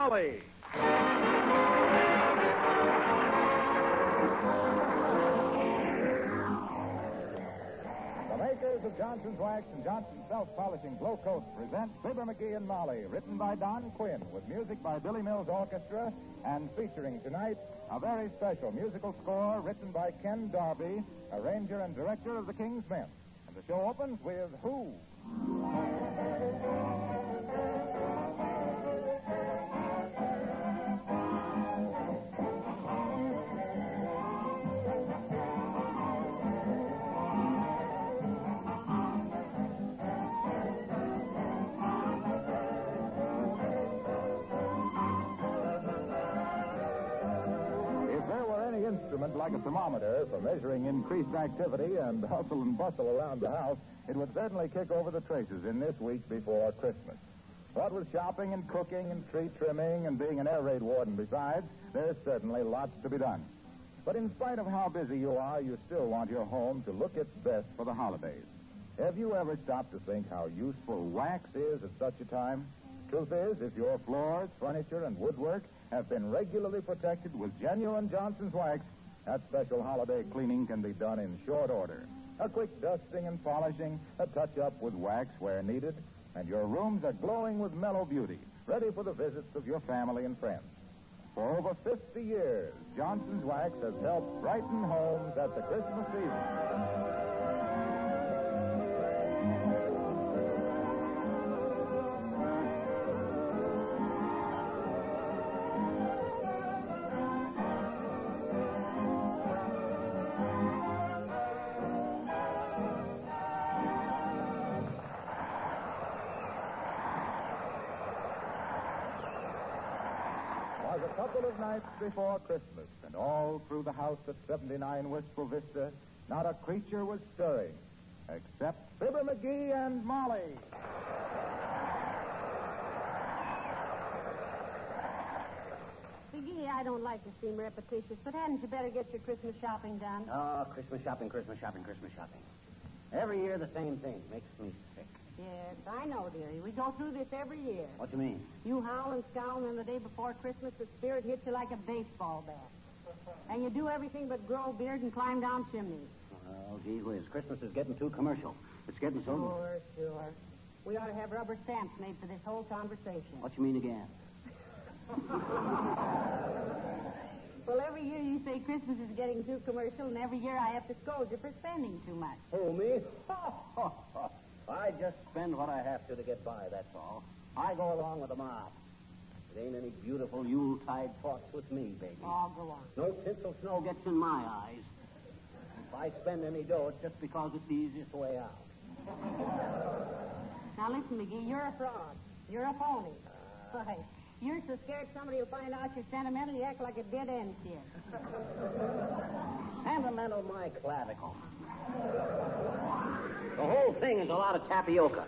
Molly. The makers of Johnson's Wax and Johnson's Self-Polishing Glow Coat present Fibber, McGee, and Molly, written by Don Quinn, with music by Billy Mills Orchestra, and featuring tonight a very special musical score written by Ken Darby, arranger and director of the King's Men. And the show opens with Who? Instrument like a thermometer for measuring increased activity and hustle and bustle around the house, it would certainly kick over the traces in this week before Christmas. What with shopping and cooking and tree trimming and being an air raid warden besides, there's certainly lots to be done. But in spite of how busy you are, you still want your home to look its best for the holidays. Have you ever stopped to think how useful wax is at such a time? Truth is, if your floors, furniture, and woodwork have been regularly protected with genuine Johnson's Wax, that special holiday cleaning can be done in short order. A quick dusting and polishing, a touch-up with wax where needed, and your rooms are glowing with mellow beauty, ready for the visits of your family and friends. For over 50 years, Johnson's Wax has helped brighten homes at the Christmas season. A couple of nights before Christmas, and all through the house at 79 Wistful Vista, not a creature was stirring, except Fibber, McGee, and Molly. McGee, I don't like to seem repetitious, but hadn't you better get your Christmas shopping done? Oh, Christmas shopping. Every year the same thing. Makes me sick. Yes, I know, dearie. We go through this every year. What do you mean? You howl and scowl, and then the day before Christmas, the spirit hits you like a baseball bat. And you do everything but grow a beard and climb down chimneys. Oh, gee whiz. Christmas is getting too commercial. It's getting so... Sure. We ought to have rubber stamps made for this whole conversation. What you mean again? Well, every year you say Christmas is getting too commercial, and every year I have to scold you for spending too much. Oh, me? I just spend what I have to get by, that's all. I go along with the mob. It ain't any beautiful Yuletide talks with me, baby. Oh, go on. No tinsel snow gets in my eyes. If I spend any dough, it's just because it's the easiest way out. Now, listen, McGee, you're a fraud. You're a phony. Why, you're so scared somebody will find out you're sentimental, you act like a dead-end kid. Sentimental my clavicle. The whole thing is a lot of tapioca.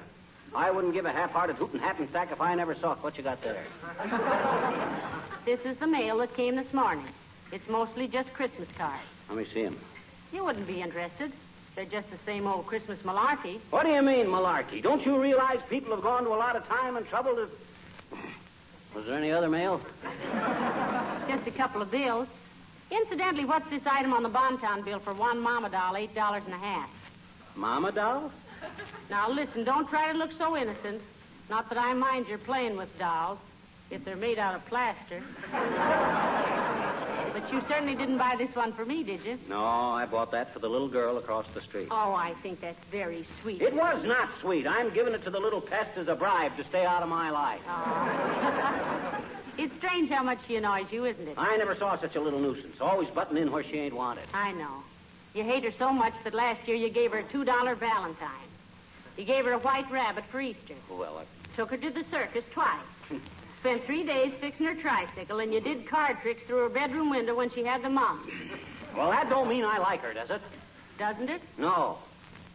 I wouldn't give a half-hearted hoot and hat and sack if I never saw it. What you got there? This is the mail that came this morning. It's mostly just Christmas cards. Let me see them. You wouldn't be interested. They're just the same old Christmas malarkey. What do you mean, malarkey? Don't you realize people have gone to a lot of time and trouble to... Was there any other mail? Just a couple of bills. Incidentally, what's this item on the Bontown bill for one mama doll, $8.50? Mama doll? Now, listen, don't try to look so innocent. Not that I mind your playing with dolls, if they're made out of plaster. But you certainly didn't buy this one for me, did you? No, I bought that for the little girl across the street. Oh, I think that's very sweet. It was not sweet. I'm giving it to the little pest as a bribe to stay out of my life. Oh. It's strange how much she annoys you, isn't it? I never saw such a little nuisance. Always butting in where she ain't wanted. I know. You hate her so much that last year you gave her a $2 Valentine. You gave her a white rabbit for Easter. Well, Took her to the circus twice. Spent 3 days fixing her tricycle, and you did card tricks through her bedroom window when she had the mumps. Well, that don't mean I like her, does it? Doesn't it? No.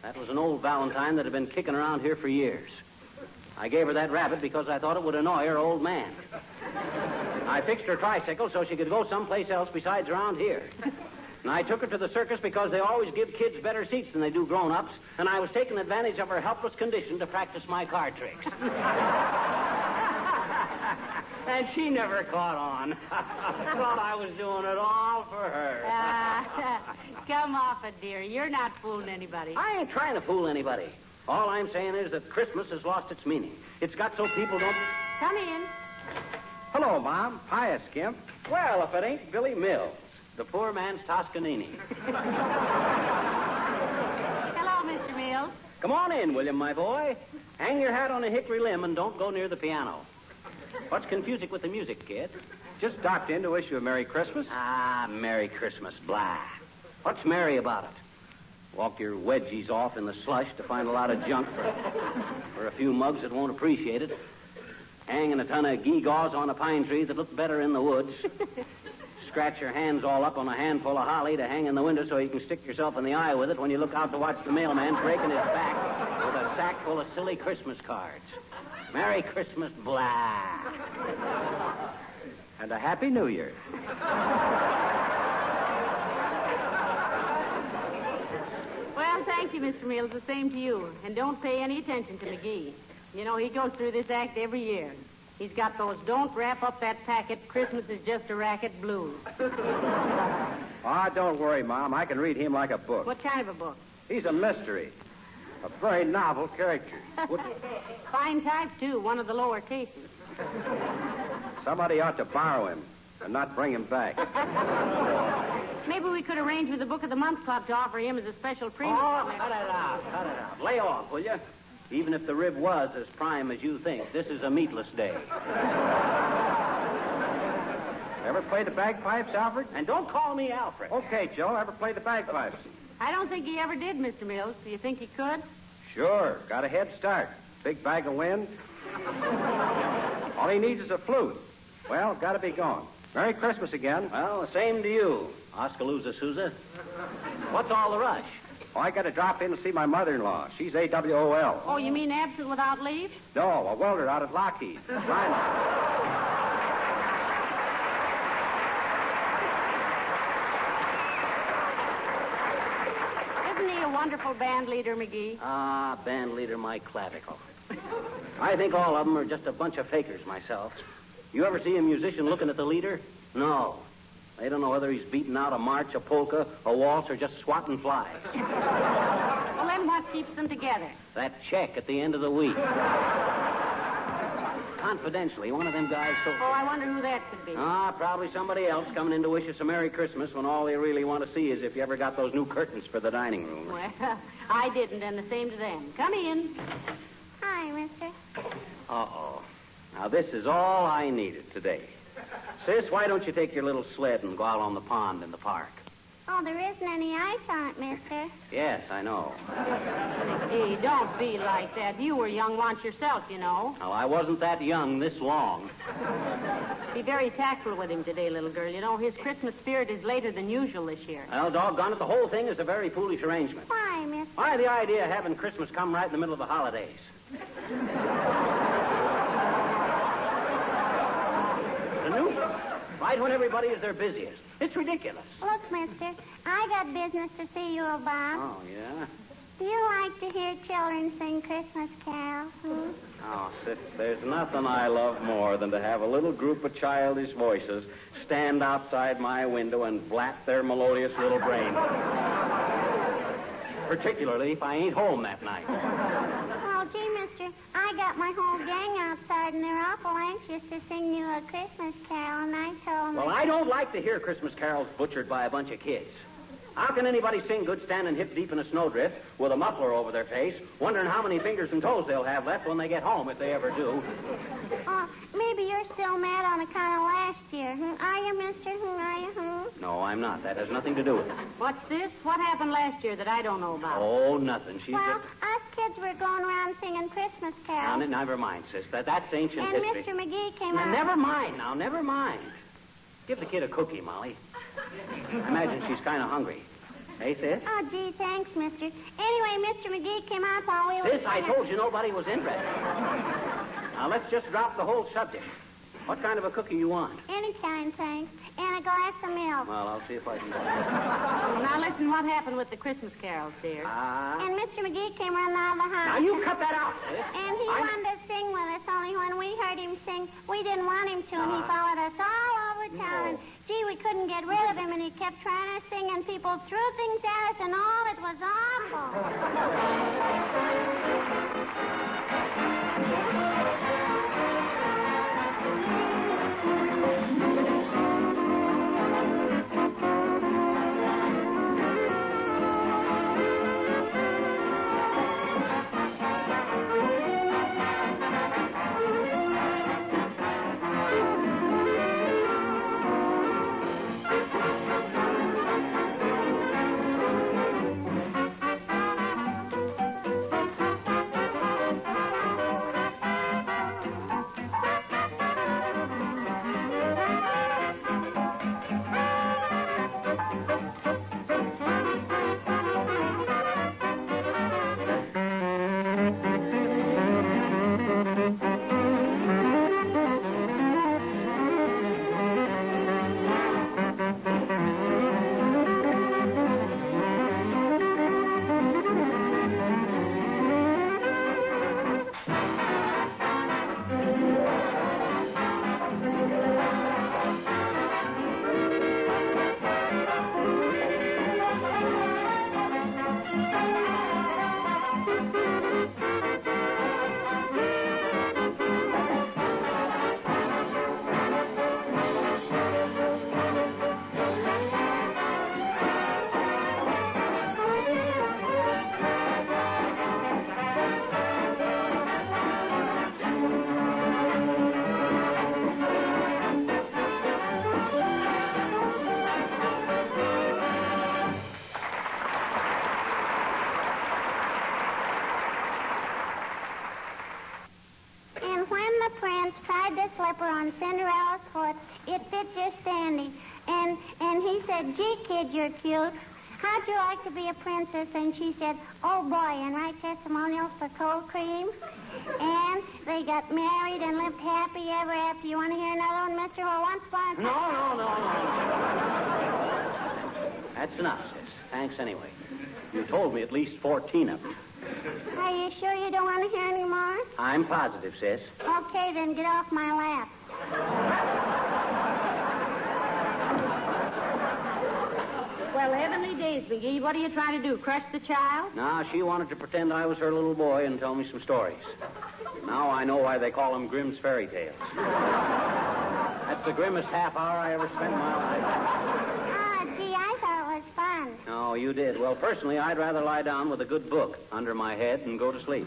That was an old Valentine that had been kicking around here for years. I gave her that rabbit because I thought it would annoy her old man. I fixed her tricycle so she could go someplace else besides around here. And I took her to the circus because they always give kids better seats than they do grown-ups, and I was taking advantage of her helpless condition to practice my card tricks. And she never caught on. Thought I was doing it all for her. Come off it, dear. You're not fooling anybody. I ain't trying to fool anybody. All I'm saying is that Christmas has lost its meaning. It's got so people don't... Come in. Hello, Mom. Hiya, Skimp. Well, if it ain't Billy Mills, the poor man's Toscanini. Hello, Mr. Mills. Come on in, William, my boy. Hang your hat on a hickory limb and don't go near the piano. What's confusing with the music, kid? Just stopped in to wish you a Merry Christmas. Ah, Merry Christmas, blah. What's merry about it? Walk your wedgies off in the slush to find a lot of junk for a few mugs that won't appreciate it. Hanging a ton of gewgaws on a pine tree that look better in the woods. Scratch your hands all up on a handful of holly to hang in the window so you can stick yourself in the eye with it when you look out to watch the mailman breaking his back with a sack full of silly Christmas cards. Merry Christmas, blah. And a Happy New Year. Well, thank you, Mr. Mills. The same to you. And don't pay any attention to McGee. You know, he goes through this act every year. He's got those don't wrap up that packet, Christmas is just a racket blues. Don't worry, Mom. I can read him like a book. What kind of a book? He's a mystery. A very novel character. Fine type, too. One of the lower cases. Somebody ought to borrow him and not bring him back. Maybe we could arrange with the Book of the Month Club to offer him as a special premium. Oh, cut it out. Lay off, will you? Even if the rib was as prime as you think, this is a meatless day. Ever play the bagpipes, Alfred? And don't call me Alfred. Okay, Joe. Ever play the bagpipes? I don't think he ever did, Mr. Mills. Do you think he could? Sure. Got a head start. Big bag of wind. All he needs is a flute. Well, gotta be gone. Merry Christmas again. Well, the same to you, Oskalooza Sousa. What's all the rush? Oh, I got to drop in and see my mother-in-law. She's AWOL. Oh, you mean absent without leave? No, a welder out at Lockheed. Isn't he a wonderful band leader, McGee? Ah, band leader, my clavicle. I think all of them are just a bunch of fakers myself. You ever see a musician looking at the leader? No. They don't know whether he's beating out a march, a polka, a waltz, or just swatting flies. Well, then what keeps them together? That check at the end of the week. Confidentially, one of them guys told... Oh, I wonder who that could be. Probably somebody else coming in to wish us a Merry Christmas when all they really want to see is if you ever got those new curtains for the dining room. Well, I didn't, and the same to them. Come in. Hi, mister. Uh-oh. Now, this is all I needed today. Sis, why don't you take your little sled and go out on the pond in the park? Oh, there isn't any ice on it, mister. Yes, I know. McGee, don't be like that. You were young once yourself, you know. Well, I wasn't that young this long. Be very tactful with him today, little girl. You know, his Christmas spirit is later than usual this year. Well, doggone it, the whole thing is a very foolish arrangement. Why, mister? Why, the idea of having Christmas come right in the middle of the holidays. The new... Right when everybody is their busiest. It's ridiculous. Look, mister, I got business to see you about. Oh, yeah? Do you like to hear children sing Christmas carols? Oh, sis, there's nothing I love more than to have a little group of childish voices stand outside my window and blap their melodious little brains. Particularly if I ain't home that night. Oh, gee, mister, I got my whole gang outside, and they're awful anxious to sing you a Christmas carol, and I told them... Well, I don't like to hear Christmas carols butchered by a bunch of kids. How can anybody sing good standing hip deep in a snowdrift with a muffler over their face, wondering how many fingers and toes they'll have left when they get home, if they ever do? Oh, maybe you're still mad on account of last year. Are you, mister? Are you? No, I'm not. That has nothing to do with it. What's this? What happened last year that I don't know about? Oh, nothing. She's Well, us kids were going around singing Christmas carols. Now, never mind, sis. That's ancient And history. Mr. McGee came Now, out... never mind. Give the kid a cookie, Molly. Imagine she's kind of hungry. Hey, sis? Oh, gee, thanks, mister. Anyway, Mr. McGee came out while we were... Sis, I told you nobody was interested. Now, let's just drop the whole subject. What kind of a cookie you want? Any kind, thanks. And a glass of milk. Well, I'll see if I can... Now, listen, what happened with the Christmas carols, dear? And Mr. McGee came running out of the house. Now, you cut that out, sis. And he wanted to sing with us, only when we heard him sing, we didn't want him to, and he followed us all over town. And, gee, we couldn't get rid of him, and he kept trying to sing, and people threw things at us, and all it was awful. On Cinderella's foot, it fit just Sandy. And he said, gee, kid, you're cute. How'd you like to be a princess? And she said, oh, boy, and write testimonials for cold cream. And they got married and lived happy ever after. You want to hear another one, Mr. Well, once upon a time... No. That's enough, sis. Thanks anyway. You told me at least 14 of them. Are you sure you don't want to hear any more? I'm positive, sis. Okay, then get off my lap. Well, heavenly days, McGee. What are you trying to do, crush the child? No, she wanted to pretend I was her little boy and tell me some stories. Now I know why they call them Grimm's fairy tales. That's the grimmest half hour I ever spent in my life. Gee, I thought it was fun. Oh, you did. Well, personally, I'd rather lie down with a good book under my head and go to sleep.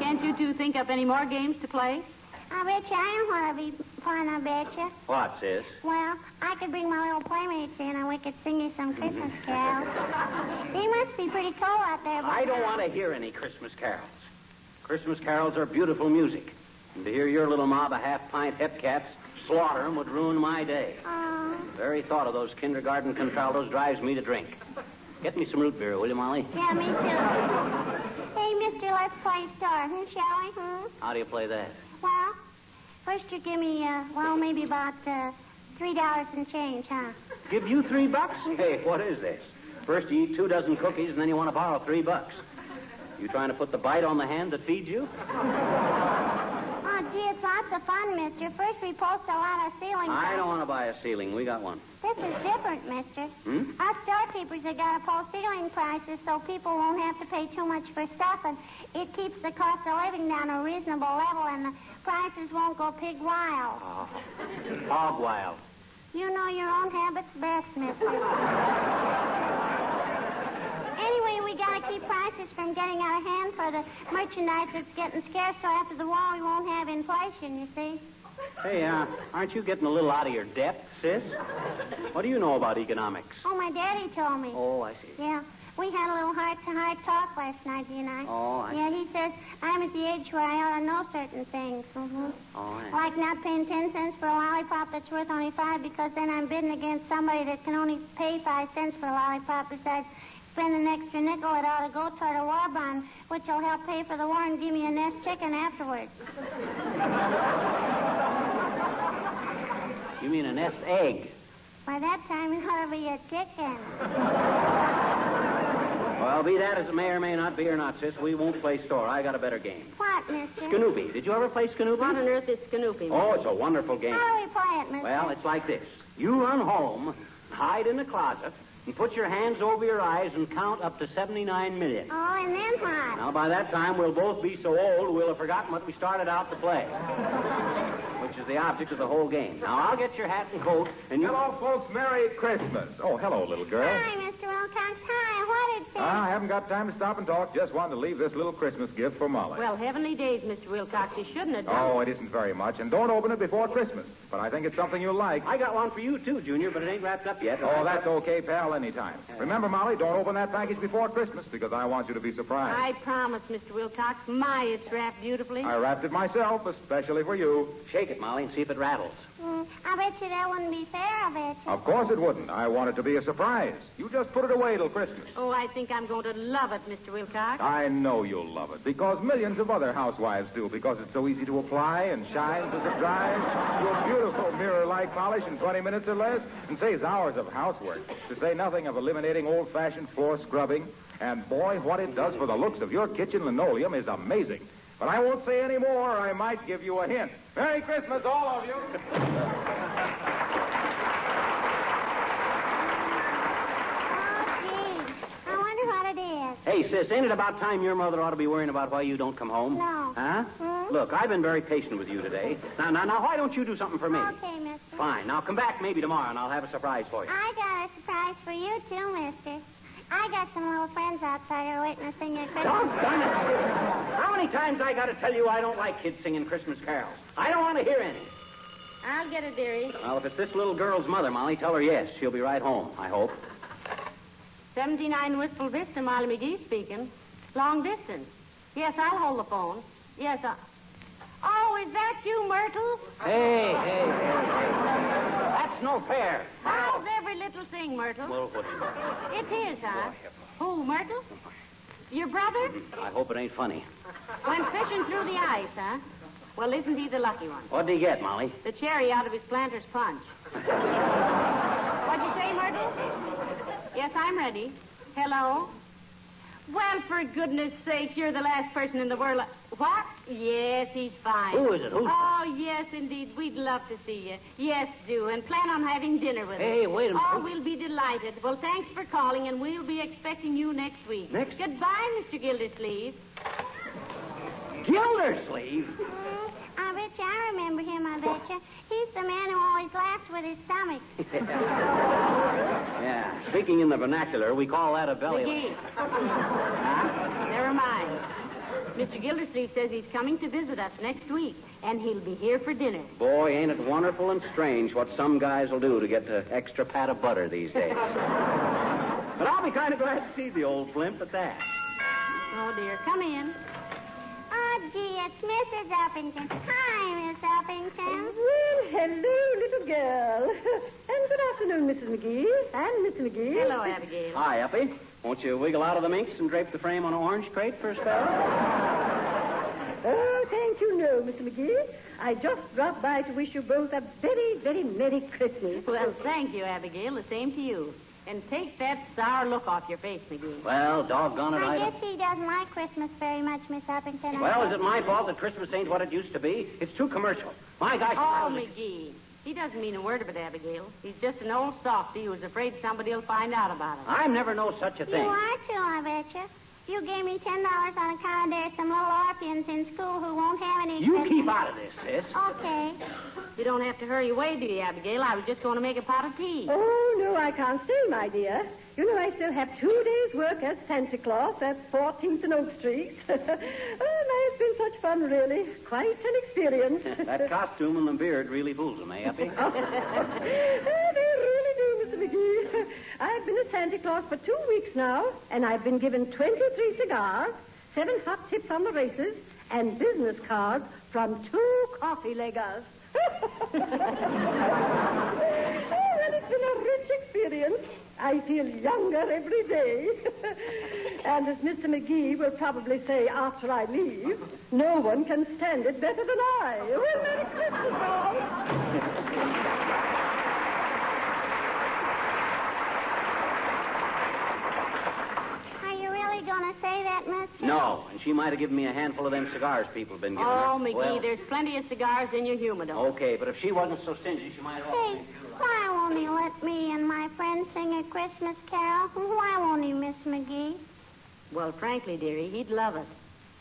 Can't you two think up any more games to play? I bet you I don't want to be fun, I bet you. What, sis? Well, I could bring my little playmates in and we could sing you some Christmas carols. They must be pretty cold out there. I don't want to hear any Christmas carols. Christmas carols are beautiful music. And to hear your little mob of half-pint hepcats slaughter them would ruin my day. Oh. The very thought of those kindergarten contraltos drives me to drink. Get me some root beer, will you, Molly? Yeah, me too. Hey, mister, let's play star, shall we? How do you play that? Well, first you give me, maybe about $3 and change, huh? Give you $3? Hey, what is this? First you eat 2 dozen cookies, and then you want to borrow $3. You trying to put the bite on the hand that feeds you? Oh, gee, it's lots of fun, mister. First we post a lot of ceiling prices. I don't want to buy a ceiling. We got one. This is different, mister. Us storekeepers have got to post ceiling prices so people won't have to pay too much for stuff, and it keeps the cost of living down a reasonable level, and the prices won't go pig wild. Oh, hog wild. You know your own habits best, mister. Anyway, we got to keep prices from getting out of hand for the merchandise that's getting scarce, so after the war we won't have inflation, you see. Hey, aren't you getting a little out of your depth, sis? What do you know about economics? Oh, my daddy told me. Oh, I see. Yeah. We had a little heart-to-heart talk last night, you and I. Oh, I see. Yeah, he says I'm at the age where I ought to know certain things. Oh, I see. Like not paying 10 cents for a lollipop that's worth only 5 because then I'm bidding against somebody that can only pay 5 cents for a lollipop. Besides, spend an extra nickel, it ought to go toward a war bond, which will help pay for the war and give me a nest chicken afterwards. You mean a nest egg. By that time, it ought to be a chicken. Well, be that as it may or may not be or not, sis, we won't play store. I got a better game. What, mister? Scoopy. Did you ever play Scoopy? What on earth is Scoopy? Oh, it's a wonderful game. How do we play it, mister? Well, it's like this. You run home, hide in the closet, and put your hands over your eyes and count up to 79 million. Oh, and then what? Now, by that time, we'll both be so old we'll have forgotten what we started out to play, which is the object of the whole game. Now, I'll get your hat and coat, and you... Hello, folks. Merry Christmas. Oh, hello, little girl. Hi, Mr. Wilcox. Hi. What is it? I haven't got time to stop and talk. Just wanted to leave this little Christmas gift for Molly. Well, heavenly days, Mr. Wilcox. You shouldn't have done Oh, it isn't very much. And don't open it before Christmas. But I think it's something you'll like. I got one for you, too, Junior, but it ain't wrapped up yet. Oh, that's okay, pal, anytime. Remember, Molly, don't open that package before Christmas because I want you to be surprised. I promise, Mr. Wilcox. My, it's wrapped beautifully. I wrapped it myself, especially for you. Shake it, Molly, and see if it rattles. I bet you that wouldn't be fair, I bet you. Of course it wouldn't. I want it to be a surprise. You just put it away till Christmas. Oh, I think I'm going to love it, Mr. Wilcox. I know you'll love it because millions of other housewives do because it's so easy to apply and shines as it dries. Your beautiful mirror-like polish in 20 minutes or less and saves hours of housework, to say nothing of eliminating old-fashioned floor scrubbing. And, boy, what it does for the looks of your kitchen linoleum is amazing. But I won't say any more. I might give you a hint. Merry Christmas, all of you. Oh, gee. I wonder what it is. Hey, sis, ain't it about time your mother ought to be worrying about why you don't come home? No. Huh? Look, I've been very patient with you today. Now, why don't you do something for me? Okay, mister. Fine. Now, come back maybe tomorrow, and I'll have a surprise for you. I got a surprise for you, too, mister. I got some little friends outside here witnessing your Christmas. Doggone it. How many times I got to tell you I don't like kids singing Christmas carols? I don't want to hear any. I'll get it, dearie. Well, if it's this little girl's mother, Molly, tell her yes. She'll be right home, I hope. 79 Wistful Vista, Molly McGee speaking. Long distance. Yes, I'll hold the phone. Yes, Oh, is that you, Myrtle? Hey. That's no fair. How's every little thing, Myrtle? Well, what? It is, huh? Who, Myrtle? Your brother? I hope it ain't funny. Went fishing through the ice, huh? Well, isn't he the lucky one? What'd he get, Molly? The cherry out of his planter's punch. What'd you say, Myrtle? Yes, I'm ready. Hello? Well, for goodness sakes, you're the last person in the world. What? Yes, he's fine. Who is it? Who's Oh, yes, indeed. We'd love to see you. Yes, do. And plan on having dinner with us. Hey, wait a minute. Oh, we'll be delighted. Well, thanks for calling, and we'll be expecting you next week. Next? Goodbye, Mr. Gildersleeve. Gildersleeve? I bet you I remember him, I bet you. He's the man who always laughs with his stomach. Yeah. Speaking in the vernacular, we call that a belly McGee. Never mind. Mr. Gildersleeve says he's coming to visit us next week, and he'll be here for dinner. Boy, ain't it wonderful and strange what some guys will do to get an extra pat of butter these days. But I'll be kind of glad to see the old flimp at that. Oh, dear. Come in. Oh, gee, it's Mrs. Uppington. Hi, Miss Uppington. Well, hello, little girl. And good afternoon, Mrs. McGee. And Mr. McGee. Hello, Abigail. Hi, Uppy. Won't you wiggle out of the minx and drape the frame on an orange crate for a spell? Oh, thank you, no, Mr. McGee. I just dropped by to wish you both a very, very Merry Christmas. Well, thank you, Abigail. The same to you. And take that sour look off your face, McGee. Well, doggone it, I guess he doesn't like Christmas very much, Miss Uppington. Well, is it my fault that Christmas ain't what it used to be? It's too commercial. My gosh. Oh, McGee. He doesn't mean a word of it, Abigail. He's just an old softy who's afraid somebody will find out about it. I've never known such a You thing. are too, I bet you. You gave me $10 on account of there's some little orphans in school who won't have any You Christmas. keep out of this, sis. Okay. You don't have to hurry away, do you, Abigail? I was just going to make a pot of tea. Oh, no, I can't stay, my dear. You know, I still have 2 days' work as Santa Claus at 14th and Oak Street. Oh, my, it's been such fun, really. Quite an experience. That costume and the beard really fools them, eh, Uppy? Oh, they really do, Mr. McGee. I've been a Santa Claus for 2 weeks now, and I've been given 23 cigars, 7 hot tips on the races, and business cards from 2 coffee leggers. Oh, well, it's been a rich experience. I feel younger every day. And as Mr. McGee will probably say after I leave, no one can stand it better than I. Well, Merry Christmas, all. say that, mister? No, and she might have given me a handful of them cigars people have been giving her. Oh, McGee, Well, there's plenty of cigars in your humidor. okay, but if she wasn't so stingy, she might have Hey, offered me why won't he let me and my friend sing a Christmas carol? Why won't he, Miss McGee? Well, frankly, dearie, he'd love it.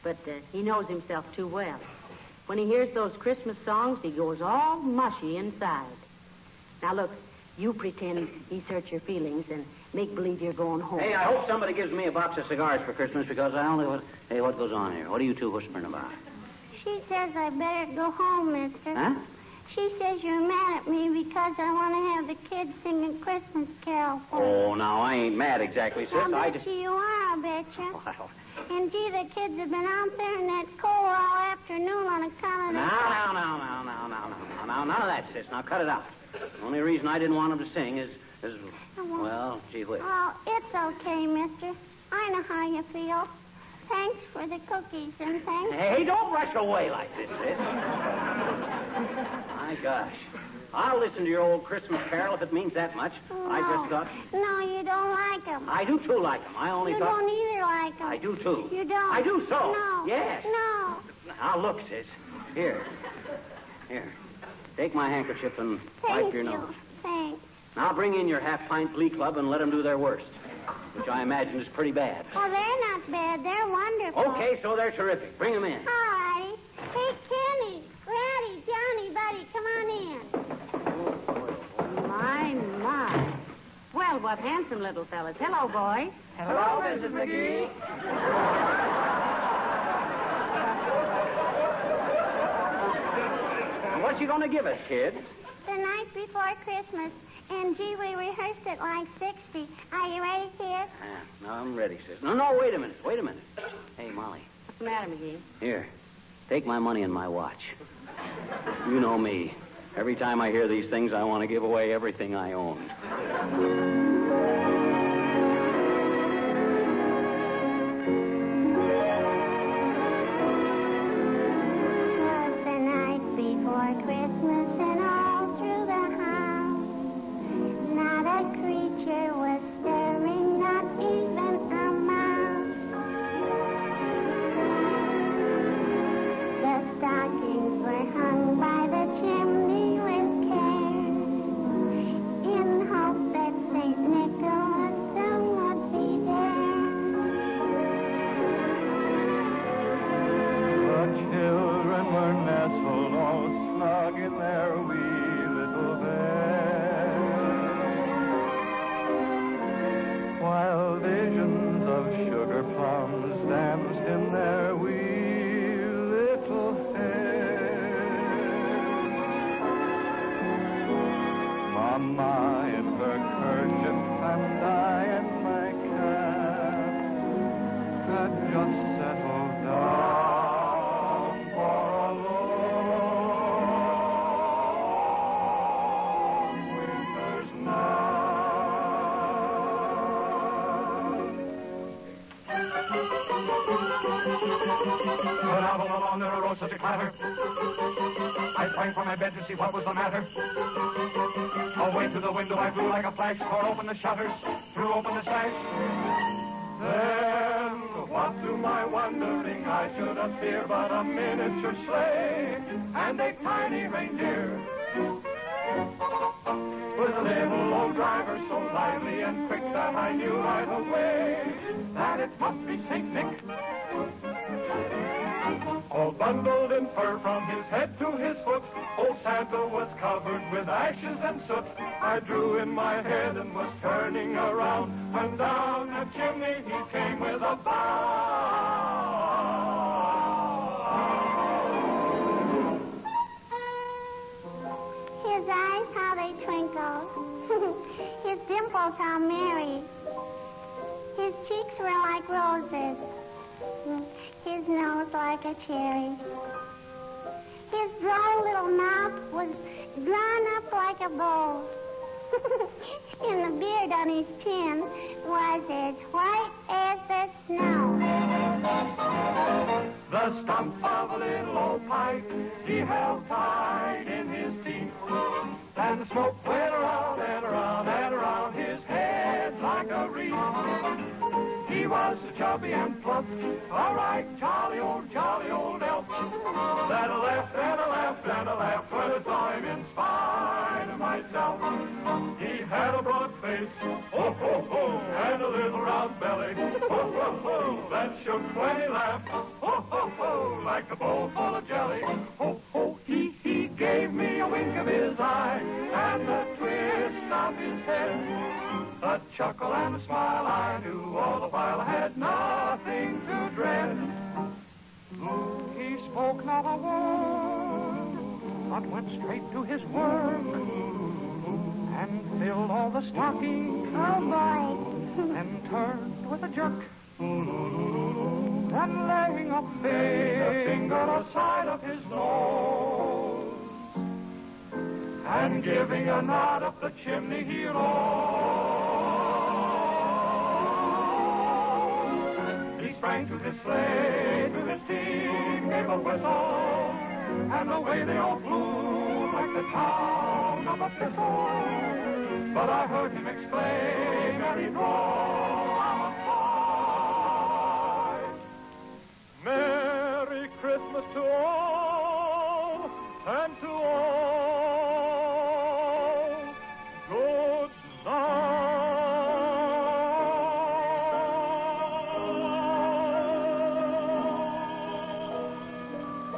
But he knows himself too well. When he hears those Christmas songs, he goes all mushy inside. Now, look, you pretend he's hurt your feelings and make believe you're going home. Hey, I hope somebody gives me a box of cigars for Christmas because I only... Hey, what goes on here? What are you two whispering about? She says I better go home, mister. Huh? She says you're mad at me because I want to have the kids sing a Christmas carol for me. Oh, now, I ain't mad exactly, sis. I I bet just... you are, I betcha. Well, And, gee, the kids have been out there in that cold all afternoon on account of now, none of that, sis. Now, cut it out. The only reason I didn't want them to sing is well, gee whiz. Oh, it's okay, mister. I know how you feel. Thanks for the cookies and thanks. Hey, don't rush away like this, sis. My gosh. I'll listen to your old Christmas carol if it means that much. No. I just thought... No, you don't like them. I do, too, like them. I only You thought... don't either like them. I do, too. You don't. I do so. No. Yes. No. Now, look, sis. Here. Take my handkerchief and Thank wipe your you. nose. Thanks. Now, bring in your half-pint glee club and let them do their worst, which I imagine is pretty bad. Oh, they're not bad. They're wonderful. Okay, so they're terrific. Bring them in. All righty. Hey, Kenny, Ratty, Johnny, Buddy, come on in. My. Well, what handsome little fellas. Hello, boys. Hello, Mrs. McGee. What you going to give us, kids? The night before Christmas. And, gee, we rehearsed it like 60. Are you ready, kids? No, I'm ready, sis. No, wait a minute. Hey, Molly. What's the matter, McGee? Here. Take my money and my watch. You know me. Every time I hear these things, I want to give away everything I own. The night before Christmas and all through the house, not a creature was stirring, not even a mouse. The stockings were hung by the chimney with care, in hope that St. Nicholas soon would be there. The children were nestled all snug in their wee little bed, while visions of sugar plums danced in their wee little heads. Mama in her kerchief and I in my cap had just settled down for a long winter's night. When out along there arose such a clatter, I sprang from my bed to see what was the matter. Away through the window I flew like a flash, tore open the shutters, threw open the sash. Then, what to my wondering, I should appear but a miniature sleigh and a tiny reindeer. With a little old driver so lively and quick that I knew right away that it must be St. Nick. All bundled in fur from his head to his foot, old Santa was covered with ashes and soot. I drew in my head and was turning around when down the chimney he came with a bow. His eyes, how they twinkle. His dimples, how merry. His cheeks were like roses. His nose like a cherry. His droll little mouth was drawn up like a bow. And the beard on his chin was as white as the snow. The stump of a little old pipe he held tight in his teeth, and the smoke went around and around and around his head like a wreath. He He was chubby and plump, all right, jolly old elf. Then I laughed and I laughed and I laughed when I saw him in spite of myself. He had a broad face, ho, ho, ho, and a little round belly, ho, ho, ho, that shook when he laughed, ho, ho, ho, like a bowl full of jelly. Ho, ho, he gave me a wink of his eye and a twist of his head. A chuckle and a smile I knew all the while I had nothing to dread. He spoke not a word, but went straight to his work and filled all the stockings. Oh, boy. And turned with a jerk. And laying a finger aside of his nose and giving a nod up the chimney he rose. He sprang to his sleigh, to his team, gave a whistle, and away they all flew like the town of a thistle. But I heard him exclaim, and he drove out of sight. Merry Christmas to all, and to all, good night.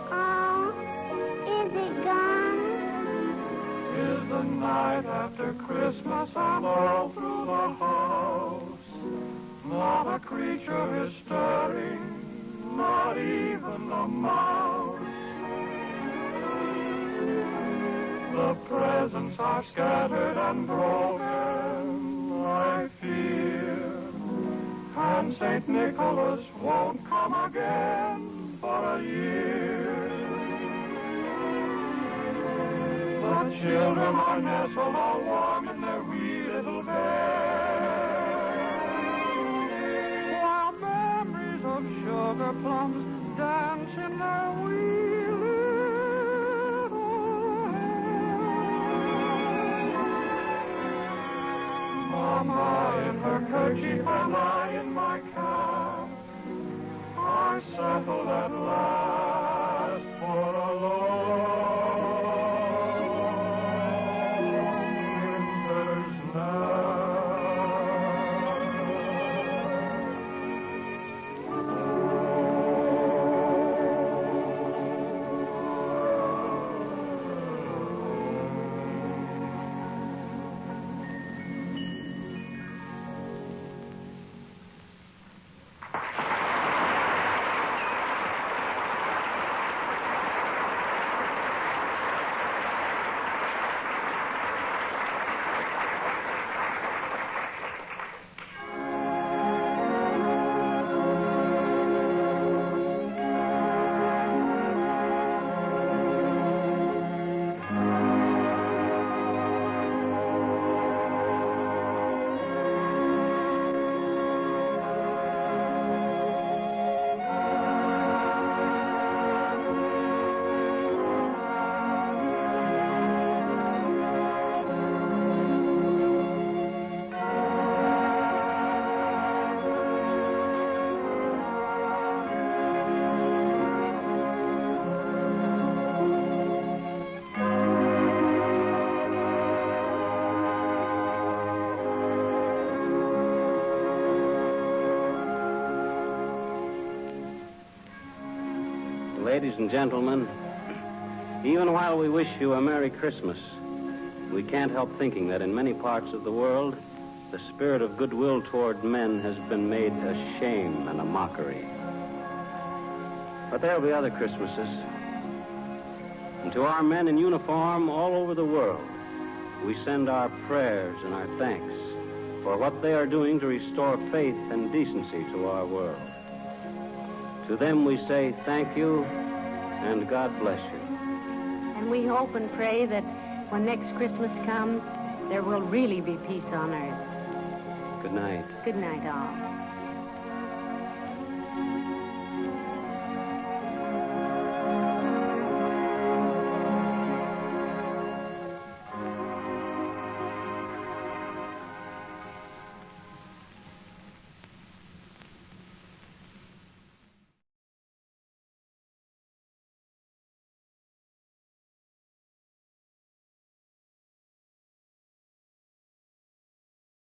Oh, is it gone? Is the night after Christmas and all through the house. Not a creature is stirring, not even a mouse. The presents are scattered and broken, I fear, and St. Nicholas won't come again for a year. The children are nestled all warm in their wee little beds, while memories of sugar plums dance in their wee little heads. Mama in her kerchief and I in my cap are settled at last for a long winter's night. Ladies and gentlemen, even while we wish you a Merry Christmas, we can't help thinking that in many parts of the world, the spirit of goodwill toward men has been made a shame and a mockery. But there'll be other Christmases. And to our men in uniform all over the world, we send our prayers and our thanks for what they are doing to restore faith and decency to our world. To them we say thank you and God bless you. And we hope and pray that when next Christmas comes, there will really be peace on earth. Good night. Good night, all.